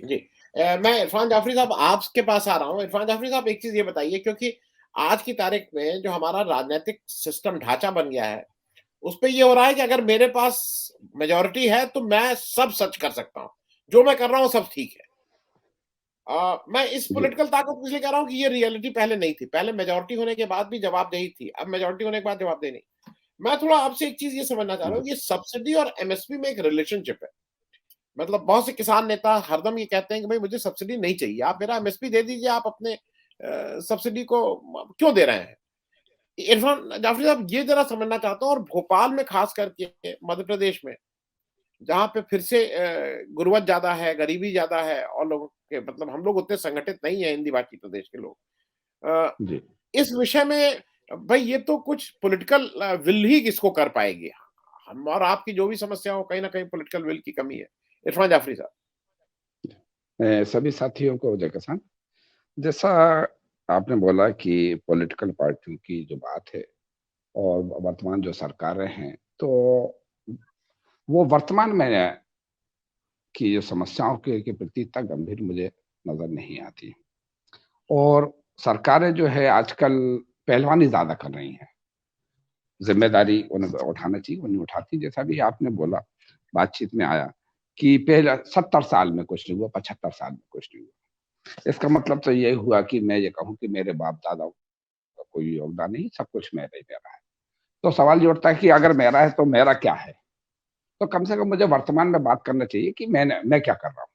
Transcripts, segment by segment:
जी। मैं इरफान जाफरी साहब आपके पास आ रहा हूँ। इरफान जाफरी साहब एक चीज़ ये बताइए, क्योंकि आज की तारीख में जो हमारा राजनैतिक सिस्टम ढाँचा बन गया है, उसपे ये हो रहा है कि अगर मेरे पास मेजॉरिटी है तो मैं सब सच कर सकता हूँ। जो मैं कर रहा हूँ सब ठीक है। मैं इस जी। पॉलिटिकल ताकत को इसलिए कह रहा हूँ कि ये रियलिटी पहले नहीं थी। पहले मेजॉरिटी होने के बाद भी जवाबदेही थी, अब मेजॉरिटी होने के बाद जवाबदेही नहीं। मैं थोड़ा आपसे एक चीज़ ये समझना चाह रहा जी। हूँ, ये सब्सिडी और एमएसपी में एक रिलेशनशिप है। मतलब बहुत से किसान नेता हरदम ये कहते हैं कि भाई मुझे सब्सिडी नहीं चाहिए, आप मेरा एमएसपी दे दीजिए, आप अपने सब्सिडी को क्यों दे रहे हैं? इरफान जाफरी साहब ये ज़रा समझना चाहता हूँ, और भोपाल में खास करके मध्य प्रदेश में, जहाँ पे फिर से गुर्बत ज़्यादा है, गरीबी ज़्यादा है और लोगों के मतलब हम लोग उतने संगठित नहीं हैं हिंदी भाषी प्रदेश के लोग। अ, जी। इस विषय में भाई ये तो कुछ पॉलिटिकल विल ही किसको कर पाएगी। हम और आपकी जो भी समस्या हो, कहीं न कहीं पॉलिटिकल विल की कमी है। इरफान जाफरी साहब। सभी साथियों को जय किसान। जैसा आपने बोला कि पॉलिटिकल पार्टियों की जो बात है और वर्तमान जो सरकारें हैं, तो वो वर्तमान में की जो समस्याओं के प्रति इतना गंभीर मुझे नज़र नहीं आती। और सरकारें जो है आजकल पहलवानी ज़्यादा कर रही हैं। ज़िम्मेदारी उन्हें उठाना चाहिए, वो नहीं उठाती। जैसा भी आपने बोला, बातचीत में आया कि पहले 70 साल में कुछ नहीं हुआ, 75 साल में कुछ नहीं हुआ। इसका मतलब तो ये हुआ कि मैं ये कहूँ कि मेरे बाप-दादाओं का कोई योगदान नहीं, सब कुछ मेरा ही मेरा है। तो सवाल ये उठता है कि अगर मेरा है तो मेरा क्या है? तो कम से कम मुझे वर्तमान में बात करना चाहिए कि मैं क्या कर रहा हूँ?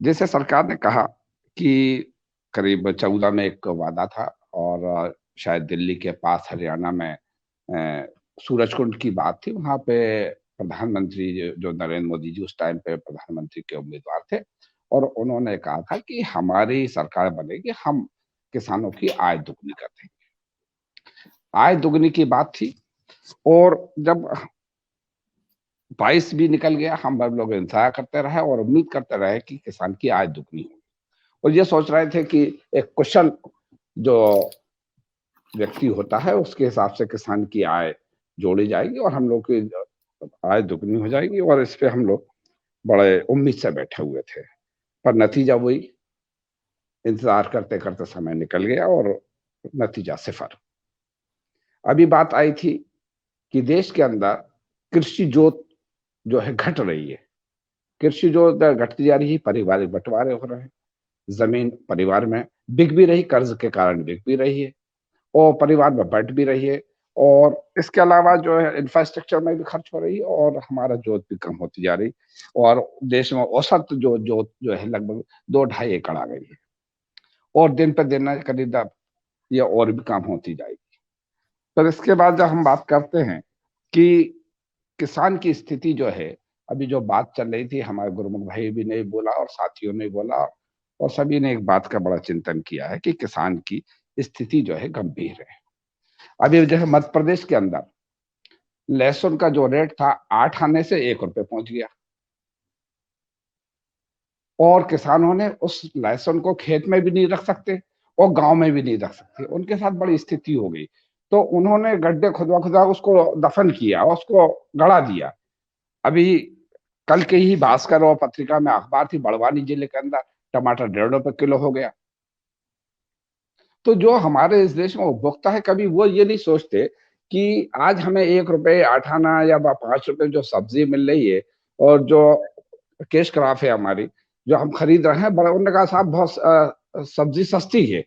जैसे सरकार ने कहा कि करीब 14 में एक वादा था और शायद दिल्ली के पास हरियाणा में सूरजकुंड की बात थी, वहाँ पे प्रधानमंत्री जो नरेंद्र मोदी जी उस टाइम पे प्रधानमंत्री के उम्मीदवार थे और उन्होंने कहा था कि हमारी सरकार बनेगी, हम किसानों की आय दुगनी कर देंगे। आय दुगनी की बात थी और जब 22 भी निकल गया, हम लोग इंतज़ार करते रहे और उम्मीद करते रहे कि किसान की आय दुगनी होगी और ये सोच रहे थे कि एक कुशल जो व्यक्ति होता है, उसके हिसाब से किसान की आय जोड़ी जाएगी और हम लोग की आय दुगनी हो जाएगी और इस पे हम लोग बड़े उम्मीद से बैठे हुए थे। पर नतीजा वही, इंतज़ार करते-करते समय निकल गया और नतीजा सिफ़र। अभी बात आई थी कि देश के अंदर कृषि जोत जो है घट रही है। कृषि जोत घटती जा रही है, पारिवारिक बँटवारे हो रहे हैं। ज़मीन परिवार में बिक भी रही, कर्ज़ के कारण बिक भी रही है और परिवार में बँट भी रही है और इसके अलावा जो है इंफ्रास्ट्रक्चर में भी खर्च हो रही है और हमारा जोत भी कम होती जा रही और देश में औसत जो जोत जो है लगभग 2 ढाई एकड़ आ गई है और दिन पे दिन करीब ये और भी कम होती जाएगी। फिर इसके बाद जब हम बात करते हैं कि किसान की स्थिति जो है, अभी जो बात चल रही थी हमारे गुरमुख भाई भी ने बोला और साथियों ने बोला और सभी ने एक बात का बड़ा चिंतन किया है कि किसान की स्थिति जो है गंभीर है। अभी जो है मध्य प्रदेश के अंदर लहसुन का जो रेट था 8 आने से ₹1 पहुँच गया और किसानों ने उस लहसुन को खेत में भी नहीं रख सकते और गाँव में भी नहीं रख सकते। उनके साथ बड़ी स्थिति हो गई। तो उन्होंने गड्ढे खुदवा-खुदवा उसको दफन किया, उसको गड़ा दिया। अभी कल के ही भास्कर और पत्रिका में अखबार थी बड़वानी जिले के अंदर टमाटर ₹1.5 किलो हो गया। तो जो हमारे इस देश में उपभोक्ता है कभी वो ये नहीं सोचते कि आज हमें ₹1 8 आना या ₹5 जो सब्ज़ी मिल रही है और जो कैश क्रॉप है हमारी, जो हम खरीद रहे हैं, बड़ा उन्होंने कहा साहब बहुत सब्ज़ी सस्ती है।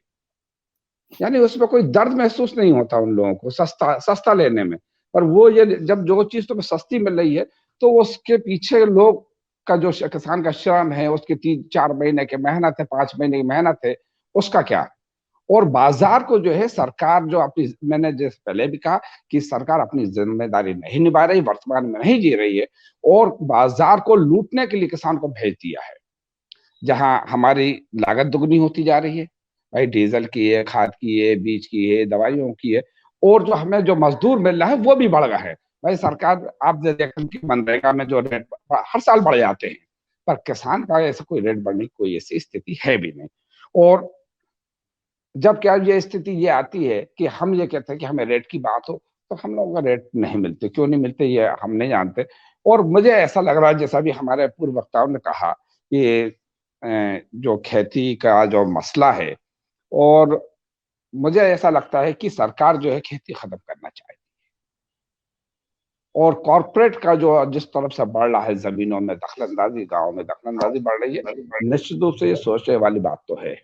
यानी उसमें कोई दर्द महसूस नहीं होता उन लोगों को सस्ता सस्ता लेने में। पर वो ये जब जो चीज़ तुम्हें सस्ती मिल रही है, तो उसके पीछे लोग का जो किसान का श्रम है, उसके 3-4 महीने की मेहनत है, 5 महीने की मेहनत है, उसका क्या? और बाज़ार को जो है सरकार जो अपनी मैंने जैसे पहले भी कहा कि सरकार अपनी ज़िम्मेदारी नहीं निभा रही, वर्तमान में नहीं जी रही है और बाज़ार को लूटने के लिए किसान को भेज दिया है। जहाँ हमारी लागत दुगनी होती जा रही है, भाई डीज़ल की है, खाद की है, बीज की है, दवाइयों की है और जो हमें जो मज़दूर मिल रहा है वो भी बढ़ रहा है। भाई सरकार आप देखें कि मनरेगा में जो रेट हर साल बढ़ जाते हैं, पर किसान का ऐसा कोई रेट बढ़ने की कोई ऐसी स्थिति है भी नहीं। और जब क्या ये स्थिति ये आती है कि हम ये कहते हैं कि हमें रेट की बात हो, तो हम लोगों को रेट नहीं मिलते, क्यों नहीं मिलते ये हम नहीं जानते। और मुझे ऐसा लग रहा है जैसा भी हमारे पूर्व वक्ताओं ने कहा कि जो खेती का जो मसला है, और मुझे ऐसा लगता है कि सरकार जो है खेती खत्म करना चाहती है, और कॉर्पोरेट का जो जिस तरफ से बढ़ रहा है, जमीनों में दखलंदाजी, गांव में दखलंदाजी बढ़ रही है, निश्चित रूप से ये सोचने वाली बात तो है।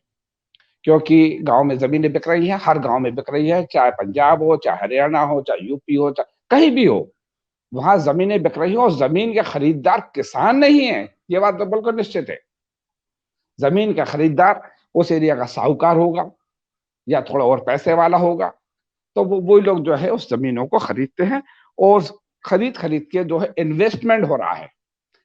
क्योंकि गांव में जमीनें बिक रही हैं, हर गांव में बिक रही है, चाहे पंजाब हो, चाहे हरियाणा हो, चाहे यूपी हो, चाहे कहीं भी हो, वहां जमीनें बिक रही हो, और जमीन के खरीदार किसान नहीं है, ये बात तो बिल्कुल निश्चित है। जमीन का खरीदार उस एरिया का साहूकार होगा या थोड़ा और पैसे वाला होगा, तो वही लोग जो है उस जमीनों को खरीदते हैं, और खरीद खरीद के जो है इन्वेस्टमेंट हो रहा है।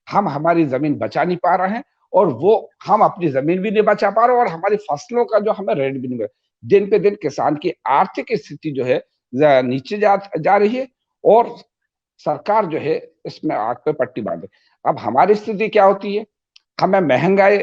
हम हमारी जमीन बचा नहीं पा रहे हैं, और वो हम अपनी जमीन भी नहीं बचा पा रहे, और हमारी फसलों का जो हमें रेट भी नहीं मिल रहा। दिन पे दिन किसान की आर्थिक स्थिति जो है नीचे जा रही है, और सरकार जो है इसमें आग पे पट्टी बांधे। अब हमारी स्थिति क्या होती है, हमें महंगाई,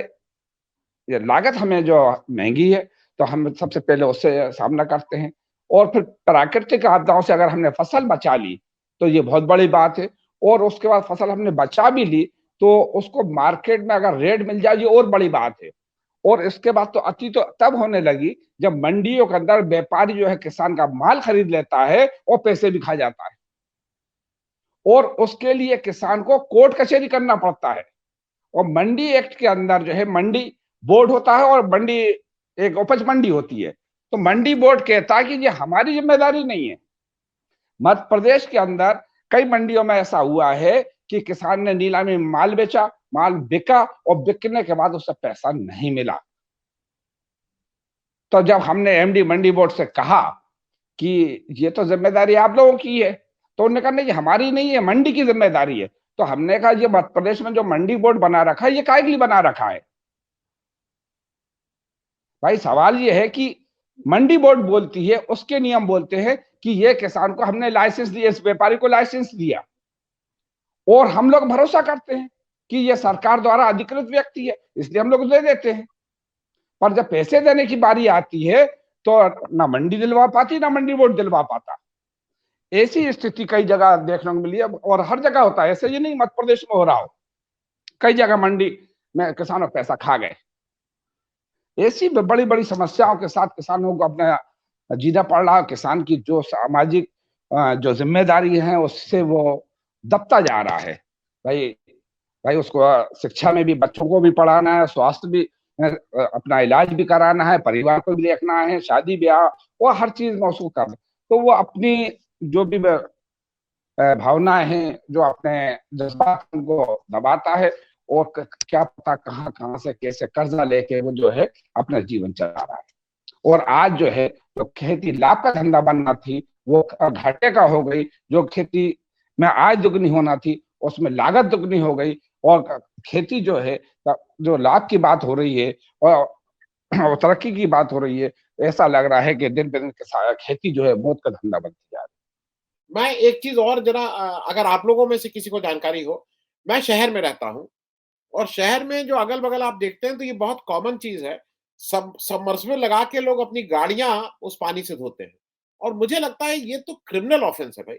लागत हमें जो महंगी है, तो हम सबसे पहले उससे सामना करते हैं, और फिर प्राकृतिक आपदाओं से अगर हमने फसल बचा ली तो ये बहुत बड़ी बात है, और उसके बाद फसल हमने बचा भी ली तो उसको मार्केट में अगर रेट मिल जाए, ये और बड़ी बात है। और इसके बाद तो अति तो तब होने लगी जब मंडियों के अंदर व्यापारी जो है किसान का माल खरीद लेता है और पैसे भी खा जाता है, और उसके लिए किसान को कोर्ट कचहरी करना पड़ता है। और मंडी एक्ट के अंदर जो है मंडी बोर्ड होता है, और मंडी एक उपज मंडी होती है, तो मंडी बोर्ड कहता है कि ये हमारी जिम्मेदारी नहीं है। मध्य प्रदेश के अंदर कई मंडियों में ऐसा हुआ है कि किसान ने नीलामी में माल बेचा, माल बिका, और बिकने के बाद उसे पैसा नहीं मिला। तो जब हमने एमडी मंडी बोर्ड से कहा कि ये तो जिम्मेदारी आप लोगों की है, तो उन्होंने कहा नहीं, ये हमारी नहीं है, मंडी की जिम्मेदारी है। तो हमने कहा ये मध्य प्रदेश में जो मंडी बोर्ड बना रखा है, ये काहे के लिए बना रखा है? भाई सवाल ये है कि मंडी बोर्ड बोलती है, उसके नियम बोलते हैं कि ये किसान को हमने लाइसेंस दिया, इस व्यापारी को लाइसेंस दिया, और हम लोग भरोसा करते हैं कि ये सरकार द्वारा अधिकृत व्यक्ति है, इसलिए हम लोग दे देते हैं। पर जब पैसे देने की बारी आती है तो ना मंडी दिलवा पाती, ना मंडी बोर्ड दिलवा पाता। ऐसी स्थिति कई जगह देखने को मिली है, और हर जगह होता है ऐसे, ये नहीं मध्य प्रदेश में हो रहा हो, कई जगह मंडी में किसानों पैसा खा गए। ऐसी बड़ी बड़ी समस्याओं के साथ किसानों को अपना जीना पड़ रहा है। किसान की जो सामाजिक जो जिम्मेदारी है उससे वो दबता जा रहा है। भाई भाई उसको शिक्षा में भी, बच्चों को भी पढ़ाना है, स्वास्थ्य भी, अपना इलाज भी कराना है, परिवार को भी देखना है, शादी ब्याह, वो हर चीज में उसको करना, तो वो अपनी जो भी भावनाएं हैं, जो अपने जज्बात उनको दबाता है, और क्या पता कहाँ कहाँ से कैसे कर्जा लेके वो जो है अपना जीवन चला रहा है। और आज जो है जो खेती लाभ का धंधा बनना थी वो घाटे का हो गई, जो खेती में आय दुगनी होना थी उसमें लागत दुगनी हो गई, और खेती जो है जो लाभ की बात हो रही है और तरक्की की बात हो रही है, ऐसा लग रहा है कि दिन पे दिन खेती जो है मौत का धंधा बनती जा रही है। मैं एक चीज़ और ज़रा अगर आप लोगों में से किसी को जानकारी हो, मैं शहर में रहता हूँ और शहर में जो अगल-बगल आप देखते हैं तो ये बहुत कॉमन चीज़ है। सबमर्सिबल लगा के लोग अपनी गाड़ियाँ उस पानी से धोते हैं और मुझे लगता है ये तो क्रिमिनल ऑफेंस है भाई।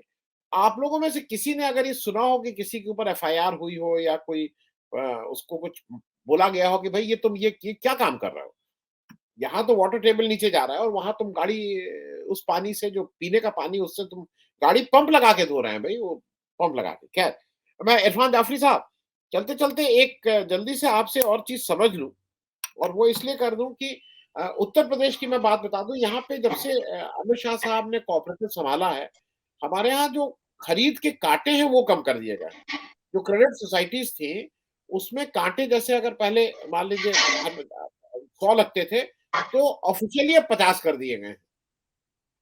आप लोगों में से किसी ने अगर ये सुना हो कि किसी के ऊपर एफआईआर हुई हो या कोई उसको कुछ बोला गया हो कि भाई ये तुम ये क्या काम कर रहे हो? यहाँ तो वाटर टेबल नीचे जा रहा है और वहाँ तुम गाड़ी उस पानी से जो पीने का पानी उससे तुम गाड़ी पंप लगा के धो रहे हैं भाई वो पंप लगा के। खैर, मैं इरफान जाफरी साहब चलते-चलते एक जल्दी से आपसे और चीज़ समझ लूँ और वो इसलिए कर दूँ कि उत्तर प्रदेश की मैं बात बता दूँ यहाँ पे जब से अमित शाह साहब ने कोऑपरेटिव संभाला है, हमारे यहाँ जो खरीद के कांटे हैं वो कम कर दिए गए हैं। जो क्रेडिट सोसाइटीज़ थी, उसमें कांटे जैसे अगर पहले मान लीजिए 100 लगते थे, तो ऑफ़िशियली अब 50 कर दिए गए हैं।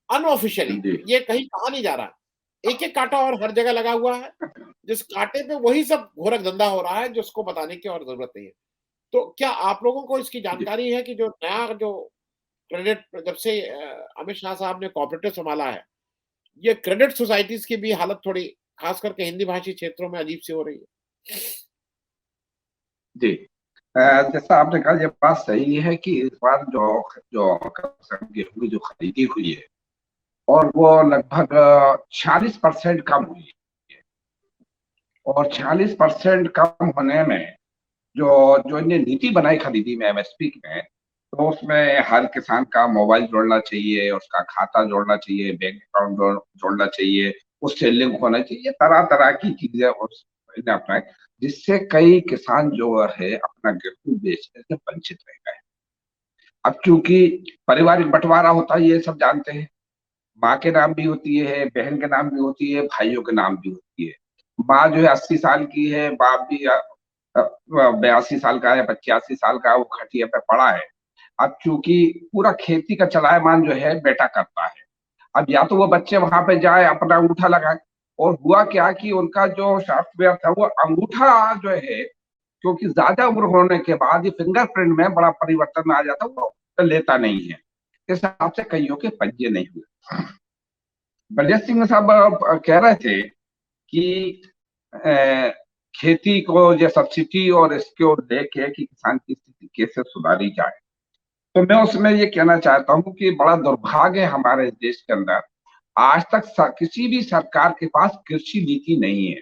अनऑफ़िशियली जी ये कहीं कहा नहीं जा रहा। एक-एक काँटा और हर जगह लगा हुआ है। जिस काँटे पे वही सब घोरक धंधा हो रहा है जिसको बताने की और ज़रूरत नहीं है। तो क्या आप लोगों को इसकी जी जानकारी है कि जो नया जो क्रेडिट जब से अमित शाह साहब ने कोऑपरेटिव सँभाला है, ये क्रेडिट सोसाइटीज़ की भी हालत थोड़ी ख़ास करके हिंदी भाषी क्षेत्रों में अजीब-सी हो रही है? जी जैसा आपने कहा, ये बात सही है कि इस बार जो जो गेहूं की जो खरीदी हुई है, और वो लगभग 46% कम हुई है। और 46% कम होने में जो जो इन्हें नीति बनाई खरीदी में एमएसपी में, तो उसमें हर किसान का मोबाइल जोड़ना चाहिए, उसका खाता जोड़ना चाहिए, बैंक अकाउंट जोड़ना चाहिए, उससे लिंक होना चाहिए, तरह तरह की चीजें इन्हें अपनाए, जिससे कई किसान जो है अपना गेहूं बेचने से वंचित रह गए। अब चूंकि पारिवारिक बंटवारा होता है, ये सब जानते हैं, माँ के नाम भी होती है, बहन के नाम भी होती है, भाइयों के नाम भी होती है। माँ जो है 80 साल की है, बाप भी 82 साल का है, 85 साल का, वो खटिया पे पड़ा है। अब चूंकि पूरा खेती का चलायमान जो है बेटा करता है, अब या तो वो बच्चे वहां पे जाए अपना अंगूठा लगाए, और हुआ क्या कि उनका जो सॉफ्टवेयर था वो अंगूठा जो है, क्योंकि ज्यादा उम्र होने के बाद ये फिंगरप्रिंट में बड़ा परिवर्तन आ जाता है, वो लेता नहीं है। इस हिसाब से कईयों के पंजे नहीं हुए। बलदेव सिंह साहब कह रहे थे कि अ, खेती को जो सब्सिडी और इसको लेके कि किसान की स्थिति कैसे सुधारी जाए, तो मैं उसमें ये कहना चाहता हूँ कि बड़ा दुर्भाग्य है हमारे देश के अंदर, आज तक किसी भी सरकार के पास कृषि नीति नहीं है।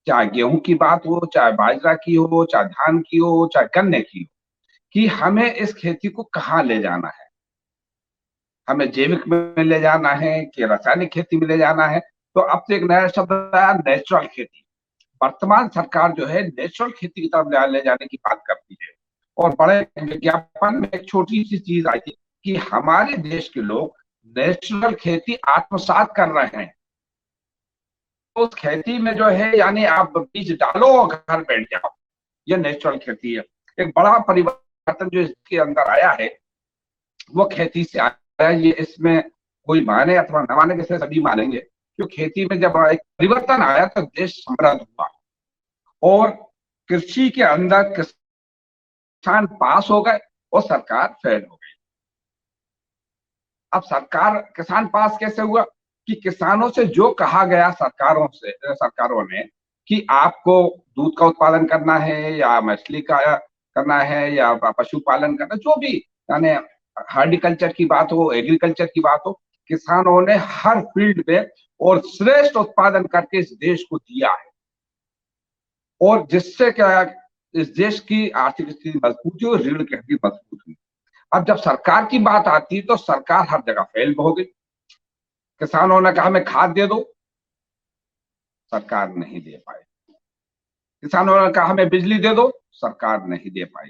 चाहे गेहूं की बात हो, चाहे बाजरा की हो, चाहे धान की हो, चाहे गन्ने की हो, कि हमें इस खेती को कहाँ ले जाना है, हमें जैविक में ले जाना है कि रासायनिक खेती में ले जाना है। तो अब तो एक नया शब्द आया, नेचुरल खेती। वर्तमान सरकार जो है नेचुरल खेती की तरफ ले जाने की बात करती है। और बड़े विज्ञापन में एक छोटी सी चीज आई थी कि हमारे देश के लोग नेचुरल खेती आत्मसात कर रहे हैं। तो उस खेती में जो है, यानी आप बीज डालो और घर बैठ जाओ, ये नेचुरल खेती है। एक बड़ा परिवर्तन जो इसके अंदर आया है वो खेती से आया है। ये इसमें कोई माने अथवा न माने, जैसे सभी मानेंगे, क्योंकि खेती में जब एक परिवर्तन आया तो देश समृद्ध हुआ, और कृषि के अंदर किसान पास हो गए और सरकार फेल हो गई। अब सरकार किसान पास कैसे हुआ कि किसानों से जो कहा गया सरकारों ने कि आपको दूध का उत्पादन करना है या मछली का करना है या पशुपालन करना, जो भी, यानी हार्टिकल्चर की बात हो, एग्रीकल्चर की बात हो, किसानों ने हर फील्ड में और श्रेष्ठ उत्पादन करके इस देश को दिया है, और जिससे क्या, इस देश की आर्थिक स्थिति मजबूत हुई और ऋण की हड्डी मजबूत हुई। अब जब सरकार की बात आती तो सरकार हर जगह फेल हो गई। किसानों ने कहा हमें खाद दे दो, सरकार नहीं दे पाई। किसानों ने कहा हमें बिजली दे दो, सरकार नहीं दे पाई।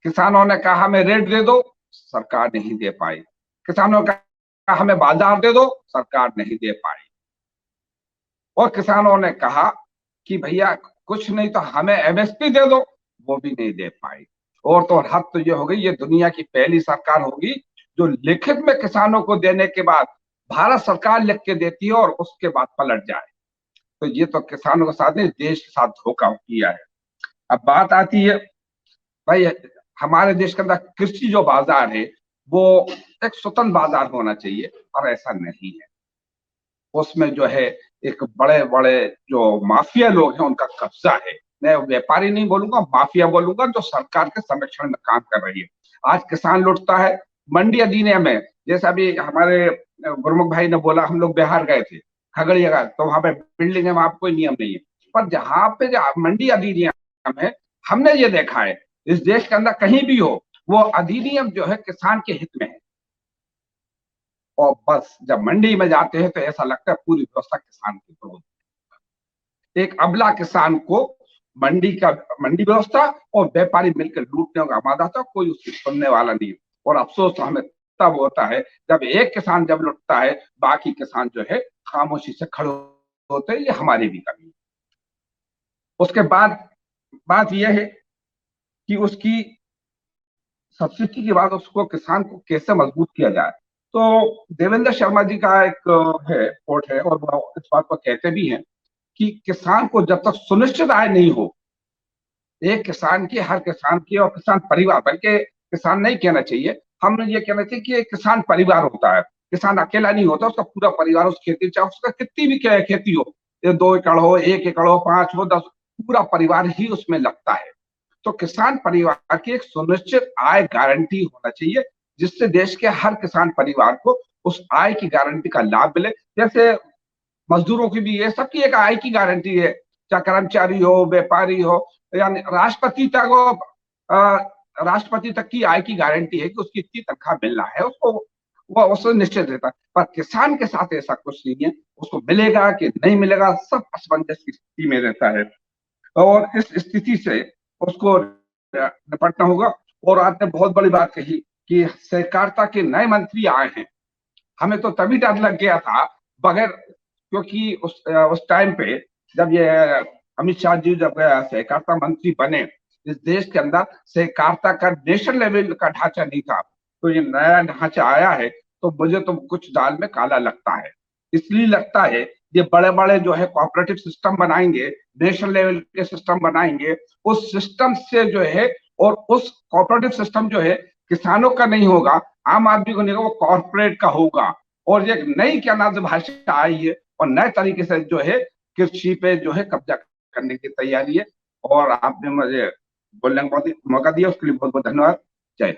किसानों ने कहा हमें रेट दे दो, सरकार नहीं दे पाई। किसानों ने कहा हमें बाजार दे दो, सरकार नहीं दे पाई। और किसानों ने कहा कि भैया कुछ नहीं तो हमें एमएसपी दे दो, वो भी नहीं दे पाई। और तो हद तो ये हो गई, ये दुनिया की पहली सरकार होगी जो लिखित में किसानों को देने के बाद भारत सरकार लिख के देती है और उसके बाद पलट जाए। तो ये तो किसानों के साथ नहीं, देश के साथ धोखा किया है। अब बात आती है भाई, हमारे देश के अंदर कृषि जो बाजार है वो एक स्वतंत्र बाजार होना चाहिए, और ऐसा नहीं है। उसमें जो है एक बड़े बड़े जो माफिया लोग हैं उनका कब्जा है। मैं व्यापारी नहीं बोलूंगा, माफिया बोलूंगा, जो सरकार के संरक्षण में काम कर रही है। आज किसान लुटता है मंडी अधिनियम में, जैसा अभी हमारे गुरमुख भाई ने बोला, हम लोग बिहार गए थे, खगड़िया गए, तो वहां पे बिल्डिंग है, वहां पे कोई नियम नहीं है। पर जहां पे मंडी अधिनियम है, हमने ये देखा है इस देश के अंदर कहीं भी हो, वो अधिनियम जो है किसान के हित में है। और बस जब मंडी में जाते हैं तो ऐसा लगता है पूरी व्यवस्था किसान के विरोध। एक अबला किसान को मंडी व्यवस्था और व्यापारी मिलकर लूटने का आमादा था, कोई उसकी सुनने वाला नहीं। और अफसोस हमें तब होता है जब एक किसान जब लुटता है, बाकी किसान जो है खामोशी से खड़े होते हैं। ये हमारी भी कमी है। उसके बाद बात यह है कि उसकी सब्सिडी के बाद उसको किसान को कैसे मजबूत किया जाए। तो देवेंद्र शर्मा जी का एक है कोट है, और वो इस बात को कहते भी हैं कि किसान को जब तक सुनिश्चित आय नहीं हो, एक किसान की, हर किसान की, और किसान परिवार, बल्कि किसान नहीं कहना चाहिए, हमने ये कहना चाहिए कि एक किसान परिवार होता है। किसान अकेला नहीं होता, उसका पूरा परिवार उस खेती, चाहे उसका कितनी भी खेती हो, 2 एकड़ हो, 1 एकड़ हो, 5 हो, 10, पूरा परिवार ही उसमें लगता है। तो किसान परिवार की एक सुनिश्चित आय गारंटी होना चाहिए, जिससे देश के हर किसान परिवार को उस आय की गारंटी का लाभ मिले। जैसे मजदूरों की भी है, सबकी एक आय की गारंटी है, चाहे कर्मचारी हो, व्यापारी हो, यानी राष्ट्रपति तक राष्ट्रपति तक की आय की गारंटी है कि उसकी इतनी तनख्वाह मिलना है उसको, वो उससे निश्चित रहता है। पर किसान के साथ ऐसा कुछ नहीं है, उसको मिलेगा कि नहीं मिलेगा सब असमंजस की स्थिति में रहता है, और इस स्थिति से उसको निपटना होगा। और आपने बहुत बड़ी बात कही कि सहकारिता के नए मंत्री आए हैं, हमें तो तभी डर लग गया था बगैर, क्योंकि उस टाइम पे जब ये अमित शाह जी जब सहकारिता मंत्री बने, इस देश के अंदर सहकारिता का नेशनल लेवल का ढांचा नहीं था, तो ये नया ढांचा आया है, तो मुझे तो कुछ दाल में काला लगता है। इसलिए लगता है ये बड़े बड़े जो है कोऑपरेटिव सिस्टम बनाएंगे, नेशनल लेवल के सिस्टम बनाएंगे, उस सिस्टम से जो है, और उस कोऑपरेटिव सिस्टम जो है किसानों का नहीं होगा, आम आदमी को नहीं होगा, वो कॉर्पोरेट का होगा। और ये नई क्या नाम से भाषा आई है, और नए तरीके से जो है कृषि पे जो है कब्जा करने की तैयारी है। और आपने मुझे बोलने का मौका दिया, उसके लिए बहुत बहुत धन्यवाद। जय